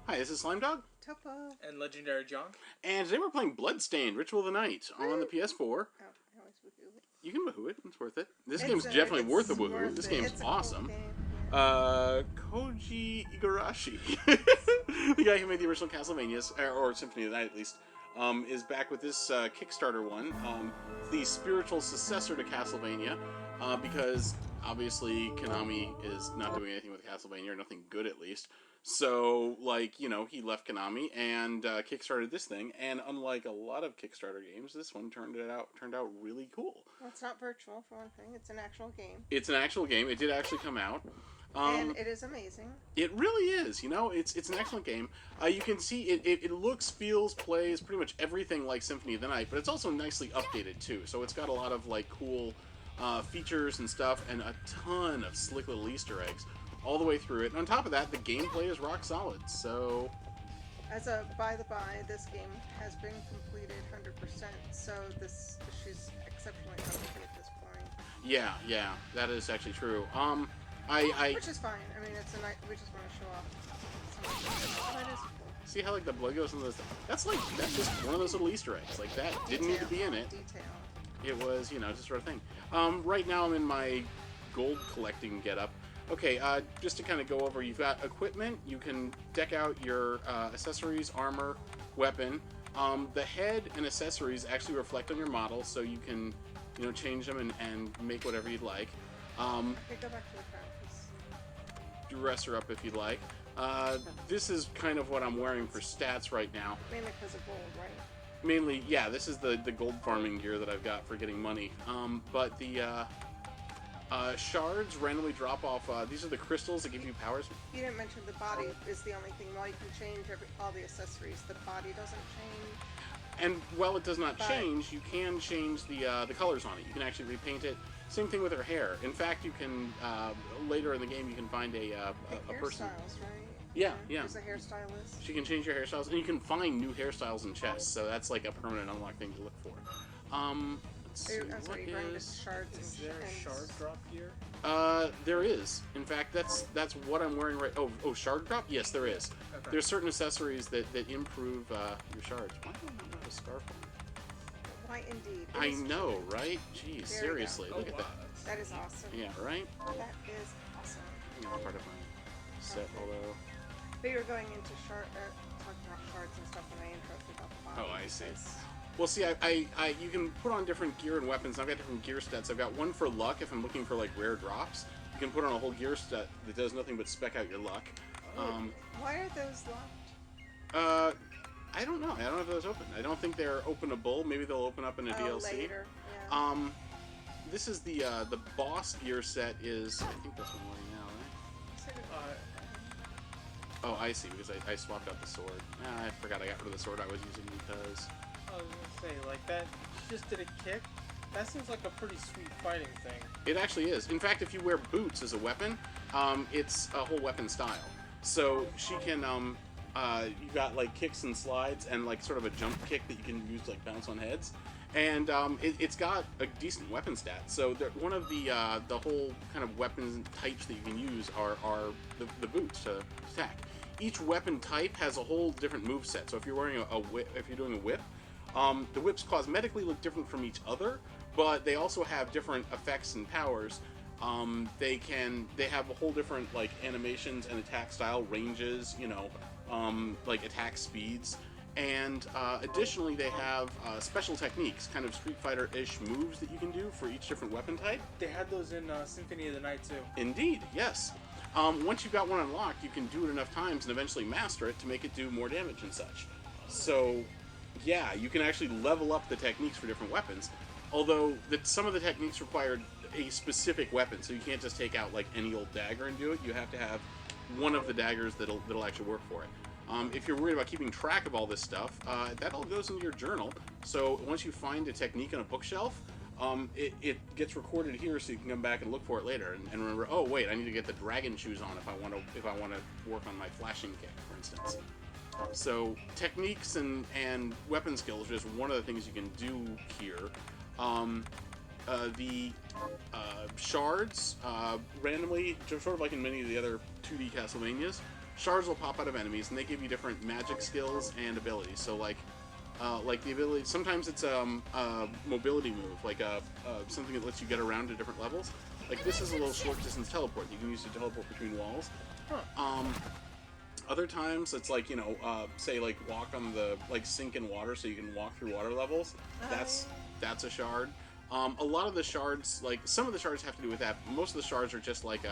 Hi, this is Slimedog. Topo. And Legendary John. And today we're playing Bloodstained, Ritual of the Night on the PS4. Oh, I always woohoo it. You can woohoo it, it's worth it. This game's definitely worth a woohoo. This game's awesome. Cool game, Koji Igarashi, the guy who made the original Castlevanias, or Symphony of the Night at least, is back with this Kickstarter one. The spiritual successor to Castlevania, because obviously Konami is not doing anything with Castlevania, or nothing good at least. So, like, you know, he left Konami and kickstarted this thing, and unlike a lot of Kickstarter games, this one turned out really cool. Well, it's not virtual, for one thing. It's an actual game. It's an actual game. It did actually come out. And it is amazing. It really is. You know, it's an excellent game. You can see it looks, feels, plays pretty much everything like Symphony of the Night, but it's also nicely updated, too. So it's got a lot of, like, cool features and stuff, and a ton of slick little Easter eggs all the way through it. And on top of that, the gameplay is rock solid, so... As a by-the-by, this game has been completed 100%, so she's exceptionally talented at this point. Yeah, that is actually true. Which is fine. I mean, we just want to show off. That is cool. See how, like, the blood goes into this? That's just one of those little Easter eggs. Like, that didn't need to be in it. Detail. It was, you know, just sort of thing. Right now I'm in my gold collecting getup. Okay, just to kind of go over, you've got equipment. You can deck out your accessories, armor, weapon. The head and accessories actually reflect on your model, so you can, you know, change them and make whatever you'd like. Okay, go back to the front. Dress her up if you'd like. This is kind of what I'm wearing for stats right now. Mainly because of gold, right? Mainly, yeah, this is the gold farming gear that I've got for getting money. But the shards randomly drop off. These are the crystals that give you powers. You didn't mention the body is the only thing. While you can change all the accessories, the body doesn't change. And while it does not change, you can change the colors on it. You can actually repaint it. Same thing with her hair. In fact, you can later in the game you can find a person. Hairstyles, right? Yeah. There's a hairstylist. She can change your hairstyles, and you can find new hairstyles in chests. So that's like a permanent unlock thing to look for. Let's see, I'm sorry, what is... shards. Is there a shard drop here? There is. In fact, that's what I'm wearing right. Oh, shard drop? Yes, there is. Okay. There's certain accessories that improve your shards. Why do I not have a scarf on? Why indeed? I know, right? Jeez, seriously, look at that. That is awesome. Yeah, right? That is awesome. You know, part of my set, although... But you were going into talking about shards and stuff when I interrupted about the body. Oh, I see. Well, see, you can put on different gear and weapons. I've got different gear stats. I've got one for luck if I'm looking for, like, rare drops. You can put on a whole gear stat that does nothing but spec out your luck. Why are those locked? I don't know. I don't know if those open. I don't think they're openable. Maybe they'll open up in a DLC. Later. Yeah. This is the boss gear set is... I think that's one right now, right? Oh, I see, because I swapped out the sword. I forgot I got rid of the sword I was using because... I was gonna say, like, that just did a kick. That seems like a pretty sweet fighting thing. It actually is. In fact, if you wear boots as a weapon, it's a whole weapon style. So she can, you got, like, kicks and slides and, like, sort of a jump kick that you can use to, like, bounce on heads. And it's got a decent weapon stat. So one of the whole kind of weapon types that you can use are the boots to attack. Each weapon type has a whole different move set. So if you're wearing a whip, if you're doing a whip, the whips cosmetically look different from each other, but they also have different effects and powers. They have a whole different, like, animations and attack style ranges, you know, like attack speeds. And additionally, they have special techniques, kind of Street Fighter-ish moves that you can do for each different weapon type. They had those in Symphony of the Night, too. Indeed, yes. Once you've got one unlocked, you can do it enough times and eventually master it to make it do more damage and such. So, yeah, you can actually level up the techniques for different weapons. Although, some of the techniques require a specific weapon, so you can't just take out, like, any old dagger and do it. You have to have one of the daggers that'll actually work for it. If you're worried about keeping track of all this stuff, that all goes into your journal. So once you find a technique on a bookshelf, it gets recorded here, so you can come back and look for it later and remember. Oh wait, I need to get the dragon shoes on if I want to work on my flashing kick, for instance. So techniques and weapon skills are just one of the things you can do here. The shards randomly, sort of like in many of the other 2D Castlevanias, shards will pop out of enemies, and they give you different magic skills and abilities. So like the ability, sometimes it's a mobility move, like something that lets you get around to different levels. Like this is a little short distance teleport. You can use to teleport between walls. Huh. Other times it's like, you know, say like walk on the like sink in water so you can walk through water levels. That's a shard. A lot of the shards, like some of the shards have to do with that. Most of the shards are just like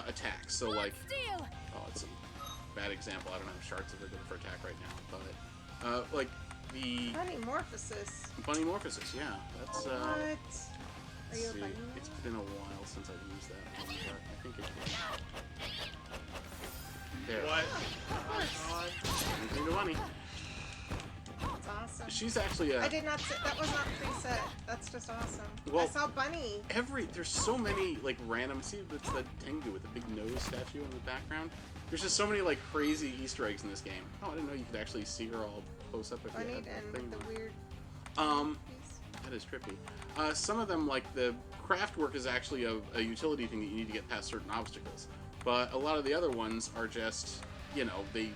attacks. So like, oh, it's a bad example. I don't have shards that are good for attack right now, but like the Bunny Morphosis, yeah, that's What? Are you a bunny? It's been a while since I've used that one, but I think it did. There. What? Anything to Bunny. That's awesome. She's actually a... I did not say... That was not preset. That's just awesome. Well, I saw Bunny. There's so many, like, random... See, that's the Tengu with the big nose statue in the background. There's just so many, like, crazy Easter eggs in this game. Oh, I didn't know you could actually see her all close up if you Bunny had that and thing. the weird... That is trippy. Some of them, like, the craft work is actually a utility thing that you need to get past certain obstacles. But a lot of the other ones are just, you know, they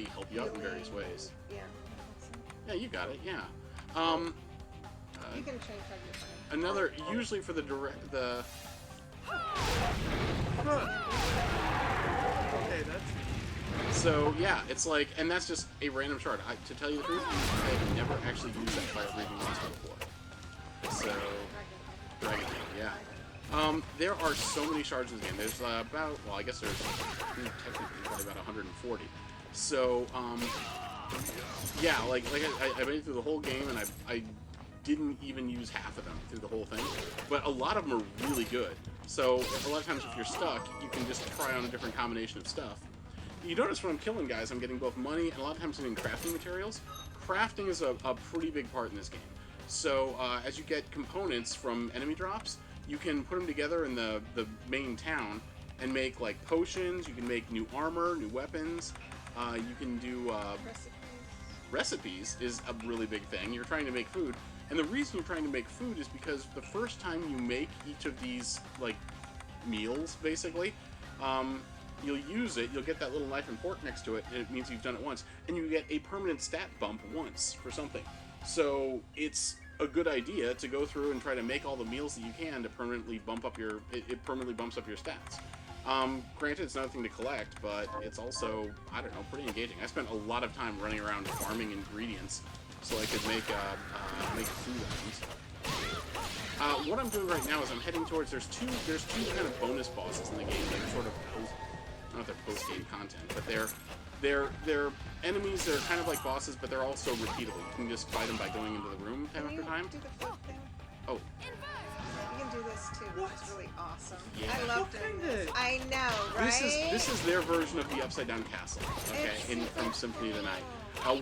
help you out in various ways. Yeah. Yeah, you got it. Yeah. You can change how you find. Another, usually for the Okay, that's... So yeah, it's like, and that's just a random shard. To tell you the truth, I have never actually used that fire breathing monster before. So, Dragon Tail, yeah. There are so many shards in this game. There's about, well, I guess there's technically probably about 140. So, yeah, like I made it through the whole game, and I didn't even use half of them through the whole thing. But a lot of them are really good. So a lot of times if you're stuck, you can just try on a different combination of stuff. You notice when I'm killing guys, I'm getting both money and a lot of times I'm getting crafting materials. Crafting is a pretty big part in this game. So as you get components from enemy drops, you can put them together in the main town and make like potions. You can make new armor, new weapons. You can do recipes is a really big thing. You're trying to make food, and the reason you're trying to make food is because the first time you make each of these like meals, basically, you'll use it. You'll get that little knife and fork next to it, and it means you've done it once, and you get a permanent stat bump once for something. So it's a good idea to go through and try to make all the meals that you can to permanently bump up your. It permanently bumps up your stats. Granted, it's not a thing to collect, but it's also, I don't know, pretty engaging. I spent a lot of time running around farming ingredients so I could make food items. What I'm doing right now is I'm heading towards. There's two kind of bonus bosses in the game that are sort of not their post-game content, but they're enemies. They're kind of like bosses, but they're also repeatable. You can just fight them by going into the room time after time. Do the flip thing? Oh. You can do this too, which is really awesome. Yeah. I love doing this. I know, right? This is their version of the upside down castle. Okay, from Symphony of the Night.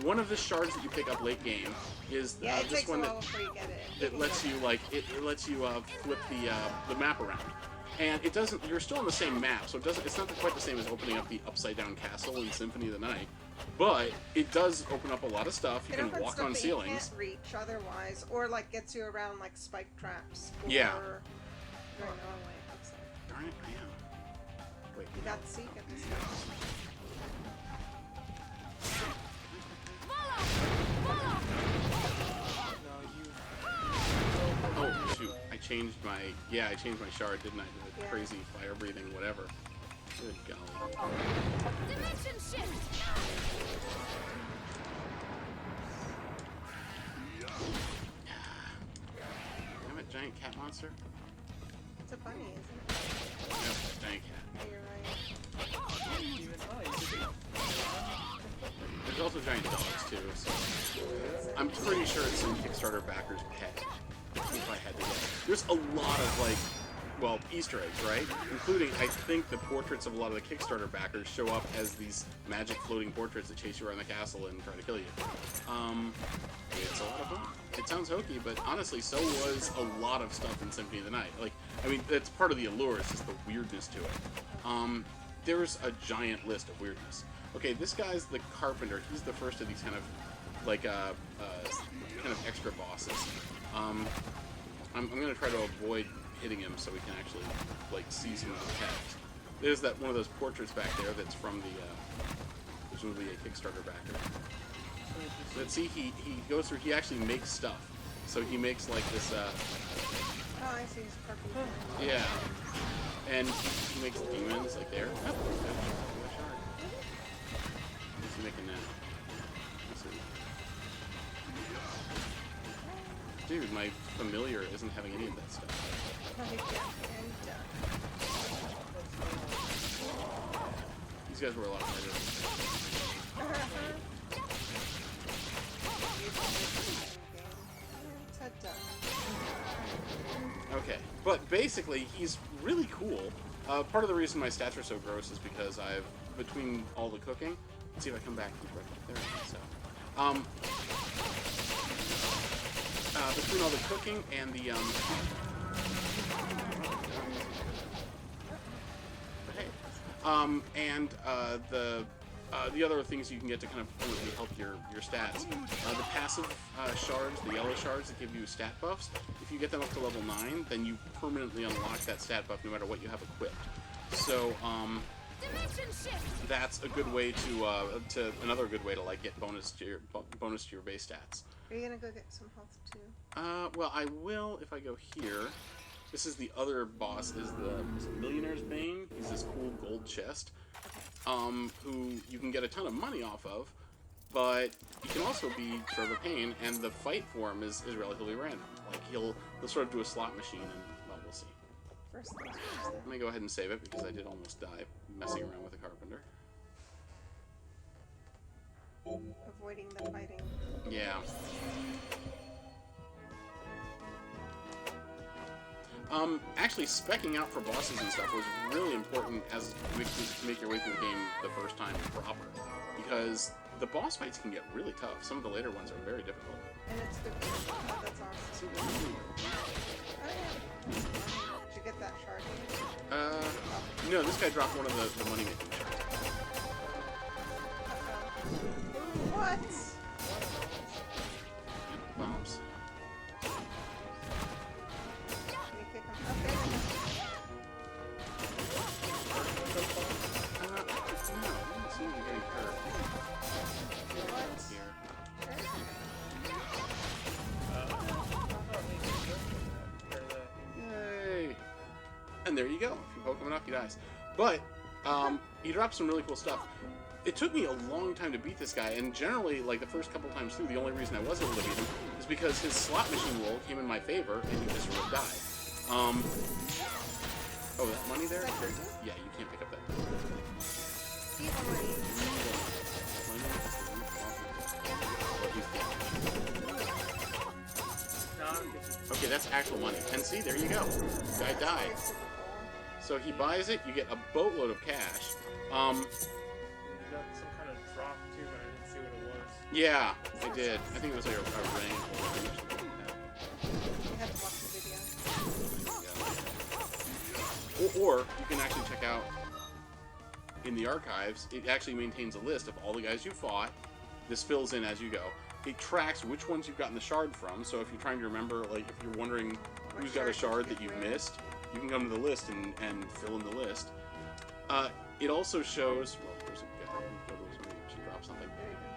One of the shards that you pick up late game is this one that lets you lets you flip the map around. And it doesn't. You're still on the same map, so it doesn't. It's not quite the same as opening up the upside down castle in Symphony of the Night, but it does open up a lot of stuff. You can walk on ceilings. You can't reach otherwise, or like gets you around like spike traps. Or, yeah. Going the wrong way. It looks like. Darn it! I am. Wait. You got the seat. Get this stuff. Oh shoot! I changed my shard, didn't I? The crazy fire breathing whatever. Good golly. Dimension shift. I'm a giant cat monster. It's a bunny, isn't it? Yep, giant cat. Yeah, you're right. There's also giant dogs too. So I'm pretty sure it's some Kickstarter backer's pet. If I had to guess. There's a lot of like, well, Easter eggs, right? Including, I think the portraits of a lot of the Kickstarter backers show up as these magic floating portraits that chase you around the castle and try to kill you. It's a lot of fun. It sounds hokey, but honestly, so was a lot of stuff in Symphony of the Night. Like, I mean, that's part of the allure, it's just the weirdness to it. There's a giant list of weirdness. Okay, this guy's the carpenter. He's the first of these kind of, like, kind of extra bosses. I'm going to try to avoid hitting him so we can actually, like, see some of the text. There's that one of those portraits back there that's from the presumably a Kickstarter backer. But see, he goes through. He actually makes stuff. So he makes like this. Oh, I see. He's purple. Yeah, and he makes demons like there. Oh, a shard. What's he making now? Let's see. Dude, my familiar isn't having any of that stuff. These guys were a lot harder. Okay, but basically, he's really cool. Part of the reason my stats are so gross is because I've, between all the cooking, let's see if I come back. There it is. So, between all the cooking and the, the other things you can get to kind of permanently help your stats. The passive shards, the yellow shards that give you stat buffs, if you get them up to level 9, then you permanently unlock that stat buff no matter what you have equipped. So, that's a good way to another good way to like get bonus to your base stats. Are you gonna go get some health too? Well, I will if I go here. This is the other boss, is the Millionaire's Bane. He's this cool gold chest, who you can get a ton of money off of, but he can also be sort of a pain, and the fight for him is relatively random. Like, he'll sort of do a slot machine, and, well, we'll see. First things Let me go ahead and save it, because I did almost die messing around with the carpenter. avoiding the fighting. Yeah. Actually, speccing out for bosses and stuff was really important as you make your way through the game the first time proper, because the boss fights can get really tough. Some of the later ones are very difficult. And it's good. Oh, that's awesome. Oh, yeah. Did you get that shard? No, this guy dropped one of the money-making shards. What? Bombs. Can you kick him? Okay. No, I didn't seem to be getting hurt. What? Here. Yay! And there you go. If you poke him enough, he dies. But, he dropped some really cool stuff. It took me a long time to beat this guy, and generally, like, the first couple times through, the only reason I was able to beat him is because his slot machine roll came in my favor, and he just sort of died. Oh, that money there? Yeah, you can't pick up that. Okay, that's actual money. And see, there you go. Guy died. So he buys it, you get a boatload of cash. You got some kind of drop too, but I didn't see what it was. Yeah, I did. I think it was like a ring or something like that. You have to watch the video. Or you can actually check out in the archives, it actually maintains a list of all the guys you fought. This fills in as you go. It tracks which ones you've gotten the shard from, so if you're trying to remember, like, if you're wondering who's got a shard that you've missed, you can come to the list and fill in the list. It also shows, well, there's a guy who should drop something.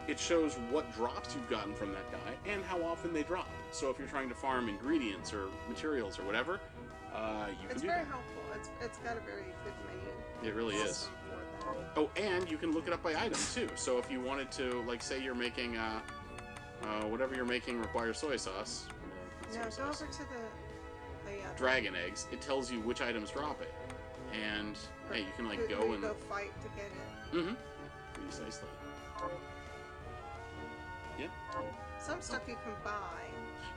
It shows what drops you've gotten from that guy and how often they drop. So if you're trying to farm ingredients or materials or whatever, you can do that. It's very helpful. It's got a very good menu. It really is. Oh, and you can look it up by item too. So if you wanted to, like, say you're making, whatever you're making requires soy sauce. No, go over to the dragon eggs. It tells you which items drop it, and hey, you can like go and go fight to get it. Mm-hmm. Precisely. Yeah. Some stuff you can buy.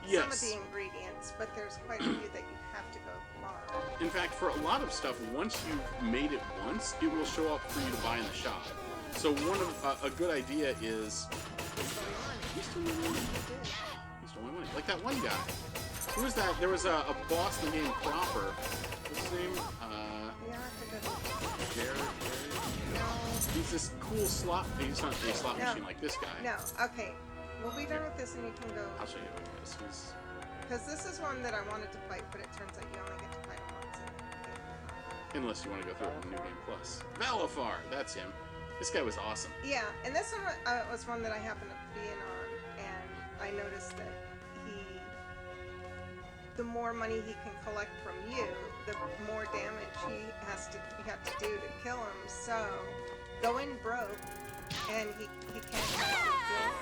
Yes. Some of the ingredients, but there's quite a few that you have to go farm. In fact, for a lot of stuff, once you've made it once, it will show up for you to buy in the shop. So one of a good idea is. He's still money. Like that one guy. Who was that? There was a boss in the game proper. What's his name? Jared? No. He's this cool slot. He's not a slot machine like this guy. No. Okay. We'll be done with this and you can go. I'll show you who he is. Because this is one that I wanted to fight, but it turns out you only get to fight him once. Unless you want to go through it in New Game Plus. Valafar, that's him. This guy was awesome. Yeah, and this one was one that I happened to be in on, and I noticed that the more money he can collect from you, the more damage you have to do to kill him. So go in broke, and he can't actually steal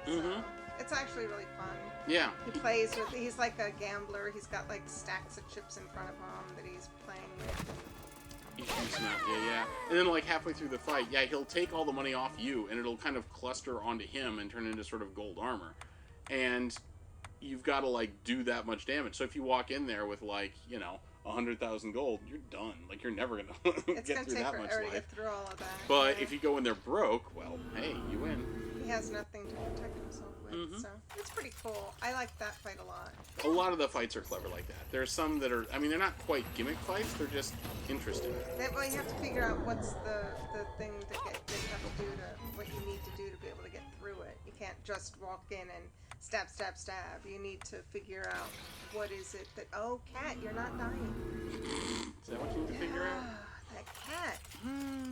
from you. So it's actually really fun. Yeah. He's like a gambler. He's got like stacks of chips in front of him that he's playing with. He shoots him out, yeah. And then, like, halfway through the fight, yeah, he'll take all the money off you, and it'll kind of cluster onto him and turn into sort of gold armor. And you've got to, like, do that much damage. So if you walk in there with, like, 100,000 gold, you're done. Like, you're never going to get through that much life. To get through all of that. But if you go in there broke, well, hey, you win. He has nothing to protect himself with, so it's pretty cool. I like that fight a lot. A lot of the fights are clever like that. There's some that are, I mean, they're not quite gimmick fights, they're just interesting. Well, you have to figure out what's the thing that you have to do what you need to do to be able to get through it. You can't just walk in and stab, stab, stab. You need to figure out what is it that, oh, cat, you're not dying. Is that what you need to figure out? That cat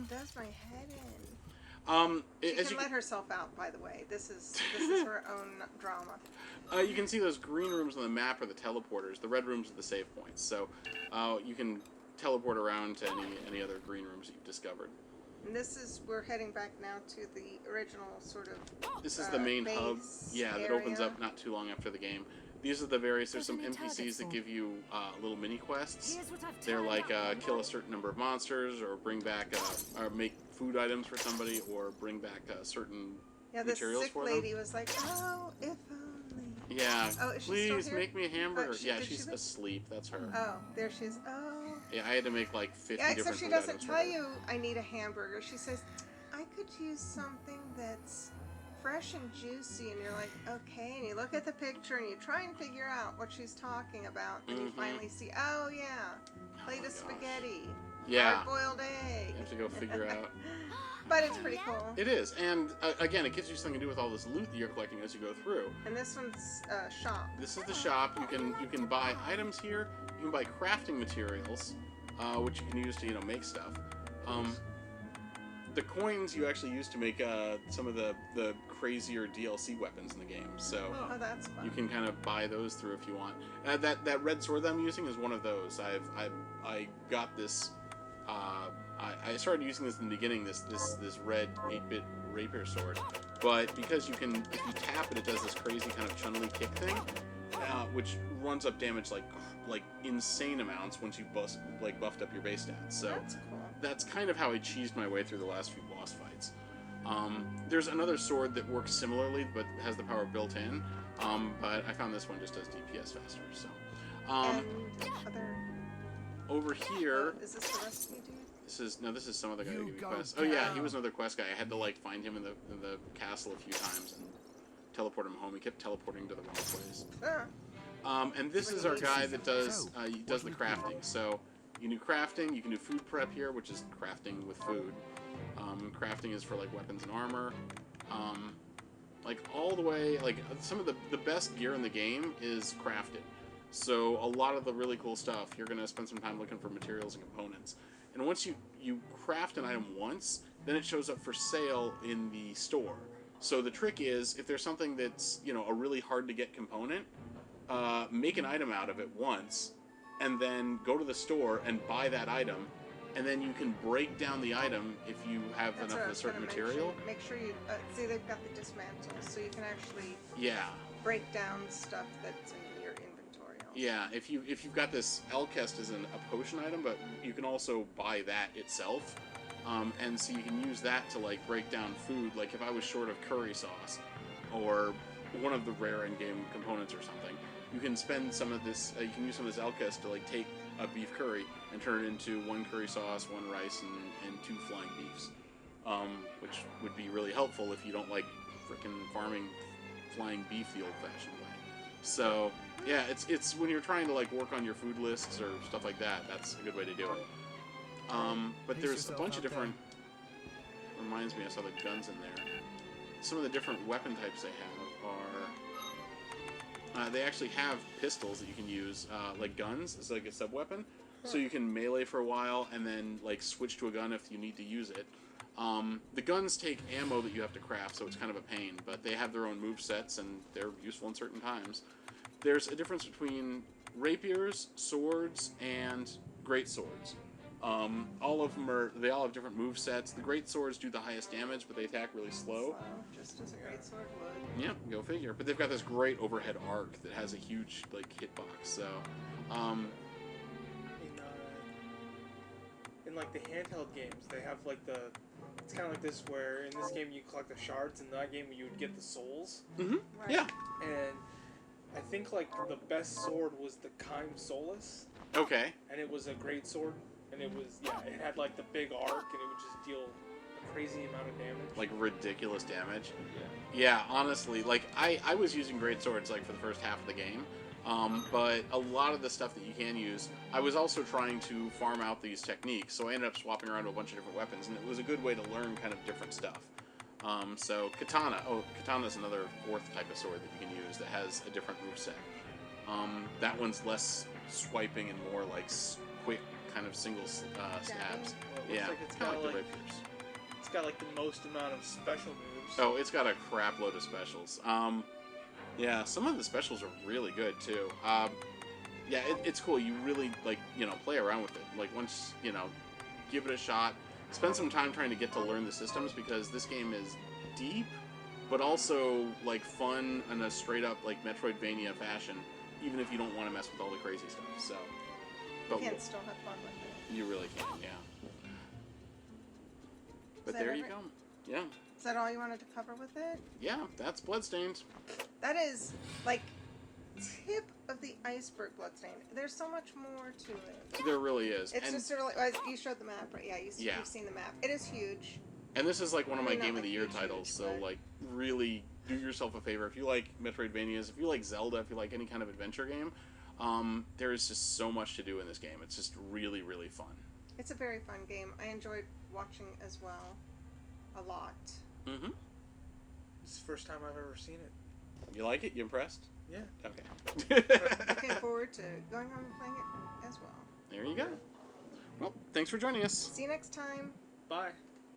does my head in. She can let herself out, by the way. This is her own drama. You can see those green rooms on the map are the teleporters. The red rooms are the save points. So you can teleport around to any other green rooms you've discovered. And we're heading back now to the original sort of This is the main hub. Yeah, area. that opens up not too long after the game. These are the there's some NPCs that give you little mini quests. They're like kill a certain number of monsters, or bring back, or make food items for somebody, or bring back certain materials for them. Yeah, this sick lady was like, oh, if only. Yeah, oh, is she please still here? make me a hamburger. Yeah, she's asleep. That's her. Oh, there she is. Oh. Yeah, I had to make like 50 different except she food doesn't items tell for her. you I need a hamburger. She says, I could use something that's fresh and juicy, and you're like, okay, and you look at the picture and you try and figure out what she's talking about, and you finally see, oh yeah, plate of spaghetti, hard-boiled egg. You have to go figure out. But it's pretty cool. It is, and again, it gives you something to do with all this loot that you're collecting as you go through. And this one's shop. This is the shop. You can buy items here. You can buy crafting materials, which you can use to make stuff. The coins you actually use to make some of the crazier DLC weapons in the game. So that's fun. you can kind of buy those through if you want. That red sword that I'm using is one of those. I got this. I started using this in the beginning. This red 8-bit rapier sword, but because if you tap it, it does this crazy kind of chun-li kick thing, which runs up damage like insane amounts once you buffed up your base stats. So that's cool. That's kind of how I cheesed my way through the last few boss fights. There's another sword that works similarly, but has the power built in. But I found this one just does DPS faster. So over here. Is this the recipe dude? This is some other guy that gave me quests. Oh yeah, he was another quest guy. I had to find him in the castle a few times and teleport him home. He kept teleporting to the wrong place. And this is our guy that does the crafting. So you can do crafting. You can do food prep here, which is crafting with food. Crafting is for weapons and armor. All the way, some of the best gear in the game is crafted. So a lot of the really cool stuff, you're gonna spend some time looking for materials and components. And once you craft an item once, then it shows up for sale in the store. So the trick is, if there's something that's a really hard to get component, make an item out of it once, and then go to the store and buy that item, and then you can break down the item if you have enough of a certain material. Make sure you see they've got the dismantle, so you can actually break down stuff that's in your inventory. Also. Yeah, if you've got this Elkest as a potion item, but you can also buy that itself, and so you can use that to break down food. Like if I was short of curry sauce, or one of the rare in-game components or something, you can spend some of this. You can use some of this Elkest to take a beef curry and turn it into 1 curry sauce, 1 rice, and 2 flying beefs, which would be really helpful if you don't like frickin' farming flying beef the old-fashioned way. So yeah, it's when you're trying to work on your food lists or stuff like that. That's a good way to do it. But there's a bunch of different. Reminds me, I saw the guns in there. Some of the different weapon types they have are. They actually have pistols that you can use, like guns. It's like a sub-weapon. so you can melee for a while and then like switch to a gun if you need to use it. The guns take ammo that you have to craft, so it's kind of a pain, but they have their own move sets and they're useful in certain times. There's a difference between rapiers, swords, and great swords. All of them they all have different move sets. The great swords do the highest damage, but they attack really slow. Just as a great sword would. Yeah, go figure. But they've got this great overhead arc that has a huge like hitbox. So, in like the handheld games, they have like it's kind of like this where in this game you collect the shards, in that game you would get the souls. mm-hmm. Right. Yeah. And I think like the best sword was the Kime Solus, Okay. and it was a great sword, and it had like the big arc, and it would just deal a crazy amount of damage. Like ridiculous damage. Yeah, honestly, like I was using great swords like for the first half of the game. But a lot of the stuff that you can use, I was also trying to farm out these techniques, so I ended up swapping around to a bunch of different weapons, and it was a good way to learn kind of different stuff. So Katana, Katana's another fourth type of sword that you can use that has a different moveset. That one's less swiping and more like quick kind of single stabs. Well, it looks Yeah, like it's kind got of like the like rapiers. it's got like the most amount of special moves. Oh, it's got a crap load of specials. Yeah, some of the specials are really good too. Yeah, it's cool. You really like play around with it. Like once give it a shot. Spend some time trying to get to learn the systems because this game is deep, but also like fun in a straight up like Metroidvania fashion. Even if you don't want to mess with all the crazy stuff. So, but You can still have fun with it. you really can, yeah. But that there you every- go. Yeah, Is that all you wanted to cover with it? yeah. That's Bloodstained. That is like tip of the iceberg, Bloodstained. There's so much more to it. There really is. It's And just sort of like you showed the map, right? Yeah, Yeah. you've seen the map. It is huge. And this is like one of my Maybe not Game of the like Year huge, titles, so but- like really do yourself a favor. If you like Metroidvanias, if you like Zelda, if you like any kind of adventure game, there is just so much to do in this game. It's just really, really fun. It's a very fun game. I enjoyed watching as well. A lot. Mm-hmm. This is the first time I've ever seen it. You like it? You impressed? Yeah. Okay. Looking forward to going home and playing it as well. There you go. Well, thanks for joining us. See you next time. Bye.